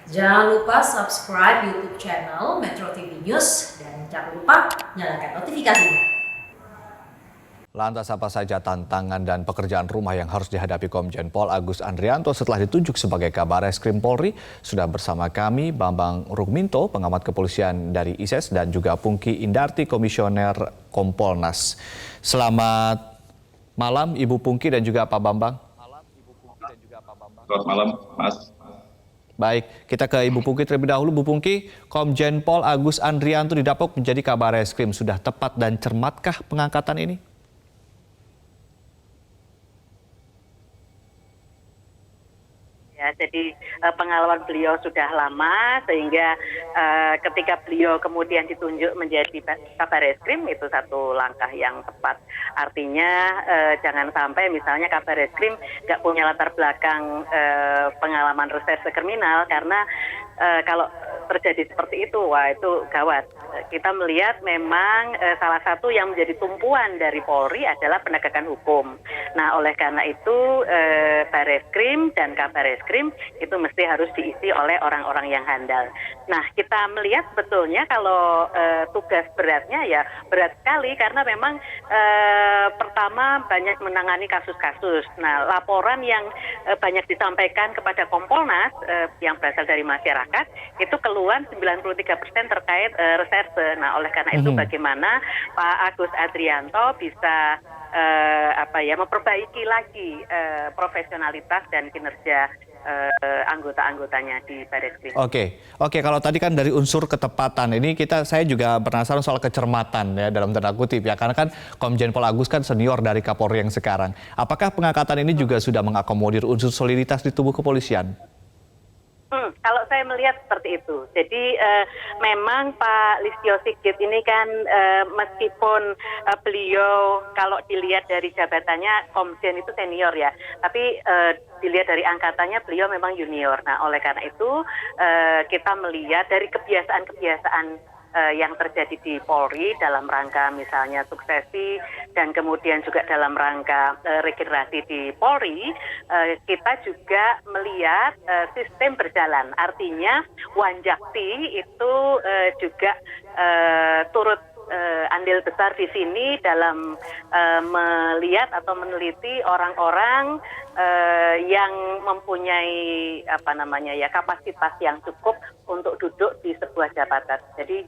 Jangan lupa subscribe YouTube channel Metro TV News dan jangan lupa nyalakan notifikasinya. Lantas apa saja tantangan dan pekerjaan rumah yang harus dihadapi Komjen Pol Agus Andrianto setelah ditunjuk sebagai Kabareskrim Polri? Sudah bersama kami Bambang Rukminto, pengamat kepolisian dari ISES, dan juga Pungki Indarti, Komisioner Kompolnas. Selamat malam Ibu Pungki dan juga Pak Bambang. Selamat malam, Mas. Baik, kita ke Ibu Pungki terlebih dahulu. Bu Pungki, Komjen Pol Agus Andrianto didapuk menjadi Kabareskrim. Sudah tepat dan cermatkah pengangkatan ini? Ya, jadi pengalaman beliau sudah lama sehingga ketika beliau kemudian ditunjuk menjadi Kabareskrim itu satu langkah yang tepat. Artinya jangan sampai misalnya Kabareskrim nggak punya latar belakang pengalaman reserse kriminal, karena kalau terjadi seperti itu, wah itu gawat. Kita melihat memang salah satu yang menjadi tumpuan dari Polri adalah penegakan hukum. Nah, oleh karena itu Bareskrim dan Kabareskrim itu mesti harus diisi oleh orang-orang yang handal. Nah, kita melihat sebetulnya kalau tugas beratnya ya berat sekali, karena memang pertama banyak menangani kasus-kasus. Nah, laporan yang banyak disampaikan kepada Kompolnas yang berasal dari masyarakat itu keluhan 93% terkait reserse. Nah, oleh karena itu bagaimana Pak Agus Andrianto bisa memperbaiki lagi profesionalitas dan kinerja anggota-anggotanya di Bareskrim. Oke, kalau tadi kan dari unsur ketepatan, ini saya juga penasaran soal kecermatan ya dalam tanda kutip ya, karena kan Komjen Pol Agus kan senior dari Kapolri yang sekarang. Apakah pengangkatan ini juga sudah mengakomodir unsur soliditas di tubuh kepolisian? Kalau saya melihat seperti itu. Jadi memang Pak Listio Sigit ini kan meskipun beliau kalau dilihat dari jabatannya Komjen itu senior ya, tapi dilihat dari angkatannya beliau memang junior. Nah, oleh karena itu kita melihat dari kebiasaan-kebiasaan yang terjadi di Polri dalam rangka misalnya suksesi dan kemudian juga dalam rangka regenerasi di Polri, kita juga melihat sistem berjalan. Artinya Wanjakti itu juga turut andil besar di sini dalam melihat atau meneliti orang-orang yang mempunyai kapasitas yang cukup untuk duduk di sebuah jabatan. Jadi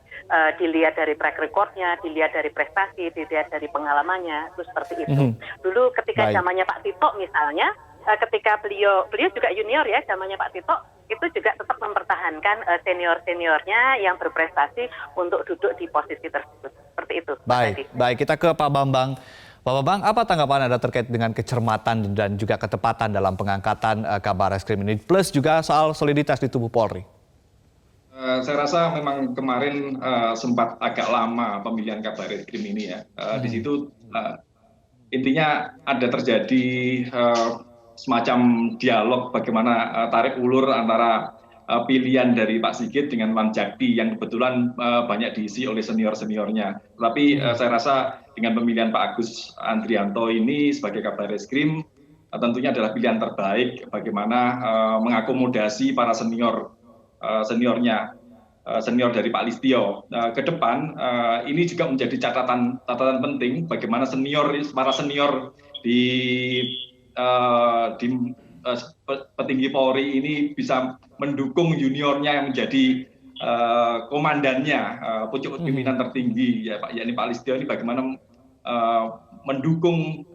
dilihat dari track record-nya, dilihat dari prestasi, dilihat dari pengalamannya, itu seperti itu. Dulu ketika zamannya Pak Tito misalnya, ketika beliau juga junior ya, zamannya Pak Tito, itu juga tetap mempertahankan senior-seniornya yang berprestasi untuk duduk di posisi tersebut. Seperti itu. Baik, kita ke Pak Bambang. Pak Bambang, apa tanggapan Anda terkait dengan kecermatan dan juga ketepatan dalam pengangkatan Kabareskrim ini, plus juga soal soliditas di tubuh Polri? Saya rasa memang kemarin sempat agak lama pemilihan Kabareskrim ini ya. Di situ intinya ada terjadi semacam dialog bagaimana tarik ulur antara pilihan dari Pak Sigit dengan Wanjakti yang kebetulan banyak diisi oleh senior-seniornya. Tapi saya rasa dengan pemilihan Pak Agus Andrianto ini sebagai Kabareskrim tentunya adalah pilihan terbaik bagaimana mengakomodasi para seniornya, senior dari Pak Listio. Ke depan ini juga menjadi catatan penting bagaimana para senior di petinggi Polri ini bisa mendukung juniornya yang menjadi komandannya, pucuk pimpinan tertinggi ya Pak, yakni Pak Listio ini bagaimana mendukung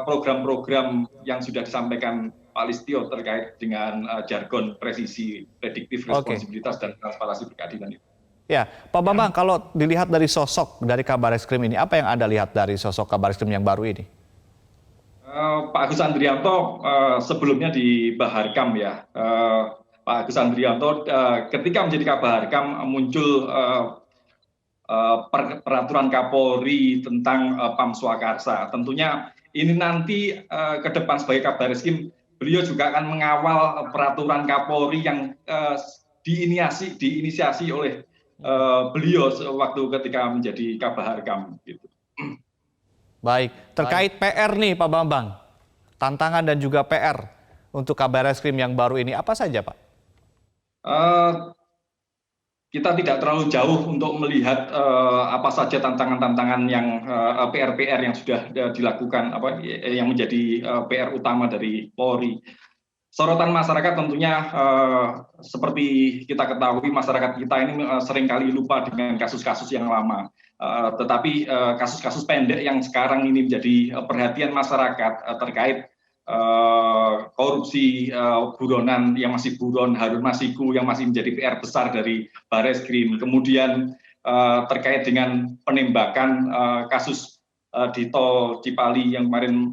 program-program yang sudah disampaikan Pak Listio terkait dengan jargon presisi, prediktif, responsibilitas, dan transparansi berkeadilan itu. Ya, Pak Bambang, kalau dilihat dari sosok dari Kabareskrim ini, apa yang Anda lihat dari sosok Kabareskrim yang baru ini? Pak Agus Andrianto sebelumnya di Baharkam ya. Pak Agus Andrianto ketika menjadi Kabaharkam muncul peraturan Kapolri tentang Pam Swakarsa. Tentunya ini nanti ke depan sebagai Kabareskrim beliau juga akan mengawal peraturan Kapolri yang diinisiasi oleh beliau waktu ketika menjadi Kabaharkam gitu. Baik, terkait PR nih Pak Bambang, tantangan dan juga PR untuk Kabareskrim yang baru ini apa saja Pak? Eh, kita tidak terlalu jauh untuk melihat apa saja tantangan-tantangan yang PR-PR yang sudah dilakukan, yang menjadi PR utama dari Polri. Sorotan masyarakat tentunya seperti kita ketahui, masyarakat kita ini seringkali lupa dengan kasus-kasus yang lama. Tetapi kasus-kasus pendek yang sekarang ini menjadi perhatian masyarakat terkait korupsi buronan yang masih buron, Harun Masiku yang masih menjadi PR besar dari Bareskrim. Kemudian terkait dengan penembakan kasus di Tol Cipali yang kemarin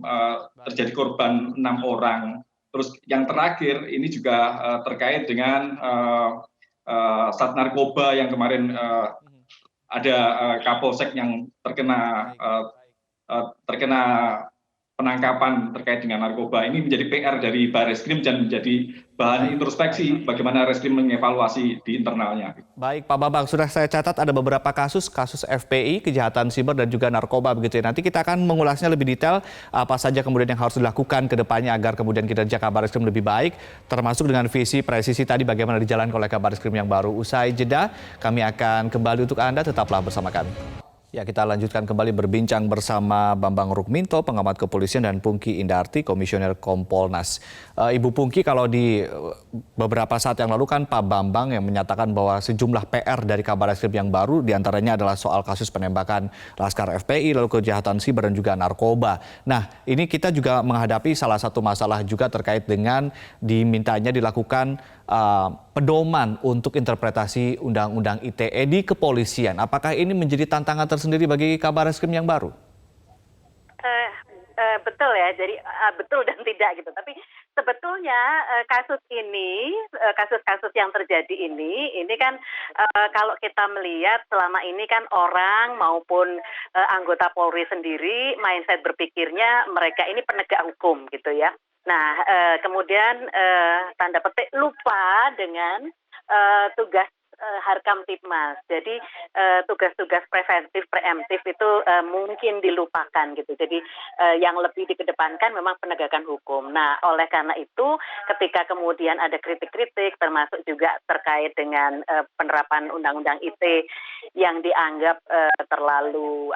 terjadi korban 6 orang. Terus yang terakhir ini juga terkait dengan Sat Narkoba yang kemarin ada Kapolsek yang terkena penangkapan terkait dengan narkoba. Ini menjadi PR dari Bareskrim dan menjadi bahan introspeksi bagaimana Reskrim mengevaluasi di internalnya. Baik Pak Bambang, sudah saya catat ada beberapa kasus FPI, kejahatan siber dan juga narkoba begitu ya. Nanti kita akan mengulasnya lebih detail apa saja kemudian yang harus dilakukan ke depannya agar kemudian kinerja Kabar Eskrim lebih baik, termasuk dengan visi presisi tadi bagaimana dijalankan oleh Kabar Eskrim yang baru. Usai jeda, kami akan kembali untuk Anda, tetaplah bersama kami. Ya, kita lanjutkan kembali berbincang bersama Bambang Rukminto, pengamat kepolisian, dan Pungki Indarti, Komisioner Kompolnas. Ibu Pungki, kalau di beberapa saat yang lalu kan Pak Bambang yang menyatakan bahwa sejumlah PR dari Kabar Eskrim yang baru diantaranya adalah soal kasus penembakan Laskar FPI, lalu kejahatan siber dan juga narkoba. Nah, ini kita juga menghadapi salah satu masalah juga terkait dengan dimintanya dilakukan pedoman untuk interpretasi Undang-Undang ITE di kepolisian. Apakah ini menjadi tantangan tersendiri bagi Kabar Eskrim yang baru? Betul ya, jadi betul dan tidak gitu. Tapi sebetulnya kasus ini, kasus-kasus yang terjadi ini kan kalau kita melihat selama ini kan orang maupun anggota Polri sendiri mindset berpikirnya mereka ini penegak hukum gitu ya. Nah, kemudian tanda petik lupa dengan tugas Harkamtibmas. Jadi tugas-tugas preventif, preemptif itu mungkin dilupakan gitu. Jadi yang lebih dikedepankan memang penegakan hukum. Nah, oleh karena itu ketika kemudian ada kritik-kritik termasuk juga terkait dengan penerapan Undang-Undang ITE yang dianggap terlalu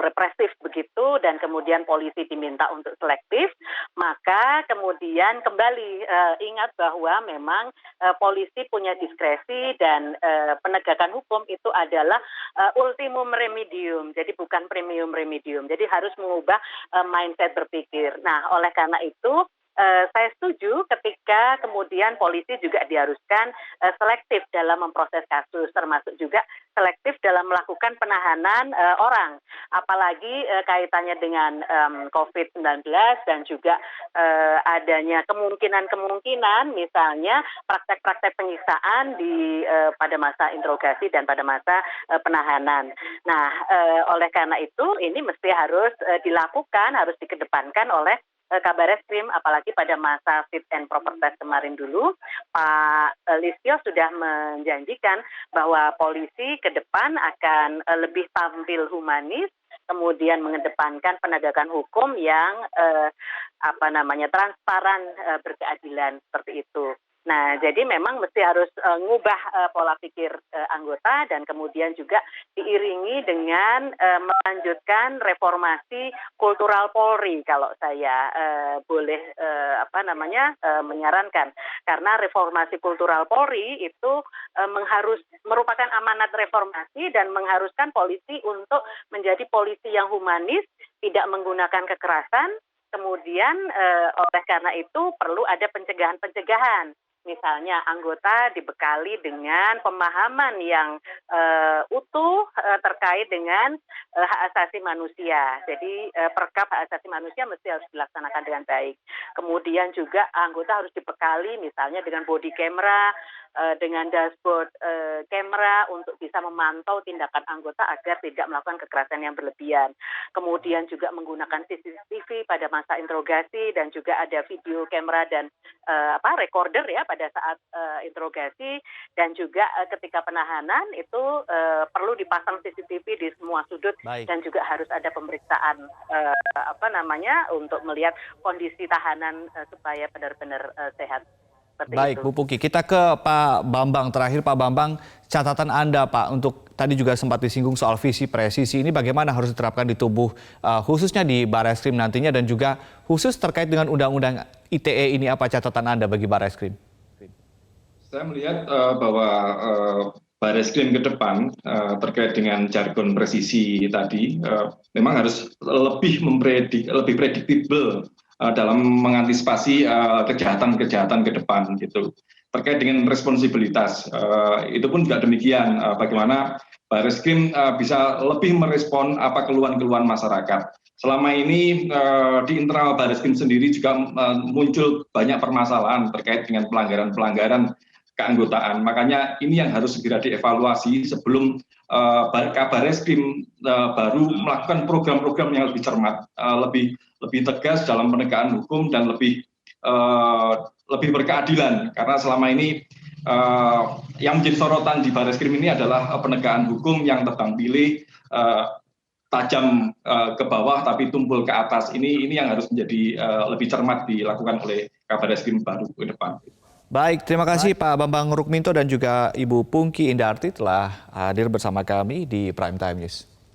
represif begitu dan kemudian polisi diminta untuk selektif, maka kemudian kembali ingat bahwa memang polisi punya diskresi dan penegakan hukum itu adalah ultimum remedium, jadi bukan premium remedium. Jadi harus mengubah mindset berpikir. Nah, oleh karena itu saya setuju ketika kemudian polisi juga diharuskan selektif dalam memproses kasus, termasuk juga selektif dalam melakukan penahanan orang, apalagi kaitannya dengan COVID-19 dan juga adanya kemungkinan misalnya praktek-praktek penyiksaan pada masa interogasi dan pada masa penahanan. Nah, oleh karena itu ini mesti harus dilakukan, harus dikedepankan oleh Kabar Eskrim, apalagi pada masa fit and proper test kemarin dulu, Pak Listio sudah menjanjikan bahwa polisi ke depan akan lebih tampil humanis, kemudian mengedepankan penegakan hukum yang transparan, berkeadilan seperti itu. Nah, jadi memang mesti harus ngubah pola pikir anggota dan kemudian juga diiringi dengan melanjutkan reformasi kultural Polri kalau saya boleh menyarankan. Karena reformasi kultural Polri itu merupakan amanat reformasi dan mengharuskan polisi untuk menjadi polisi yang humanis, tidak menggunakan kekerasan. Kemudian oleh karena itu perlu ada pencegahan-pencegahan. Misalnya anggota dibekali dengan pemahaman yang utuh terkait dengan hak asasi manusia. Jadi perkap hak asasi manusia mesti harus dilaksanakan dengan baik. Kemudian juga anggota harus dibekali misalnya dengan body camera, dengan dashboard kamera untuk bisa memantau tindakan anggota agar tidak melakukan kekerasan yang berlebihan. Kemudian juga menggunakan CCTV pada masa interogasi dan juga ada video kamera dan recorder ya pada saat interogasi, dan juga ketika penahanan itu perlu dipasang CCTV di semua sudut. Baik. Dan juga harus ada pemeriksaan untuk melihat kondisi tahanan supaya benar-benar sehat. seperti Baik, itu. Bu Pungki. Kita ke Pak Bambang. Terakhir Pak Bambang, catatan Anda Pak untuk tadi juga sempat disinggung soal visi presisi ini bagaimana harus diterapkan di tubuh khususnya di Barreskrim nantinya dan juga khusus terkait dengan Undang-Undang ITE ini apa catatan Anda bagi Barreskrim? Saya melihat bahwa Barreskrim ke depan terkait dengan jargon presisi tadi memang harus lebih predictable dalam mengantisipasi kejahatan-kejahatan ke depan gitu. Terkait dengan responsibilitas itu pun juga demikian bagaimana Barreskrim bisa lebih merespon apa keluhan-keluhan masyarakat. Selama ini di internal Barreskrim sendiri juga muncul banyak permasalahan terkait dengan pelanggaran-pelanggaran keanggotaan. Makanya ini yang harus segera dievaluasi sebelum Barreskrim baru melakukan program-program yang lebih cermat, lebih tegas dalam penegakan hukum dan lebih berkeadilan. Karena selama ini yang menjadi sorotan di Barreskrim ini adalah penegakan hukum yang tebang pilih, tajam ke bawah tapi tumpul ke atas. Ini yang harus menjadi lebih cermat dilakukan oleh Kabarreskrim baru ke depan. Baik, terima kasih Pak Bambang Rukminto dan juga Ibu Pungki Indarti telah hadir bersama kami di Prime Time News.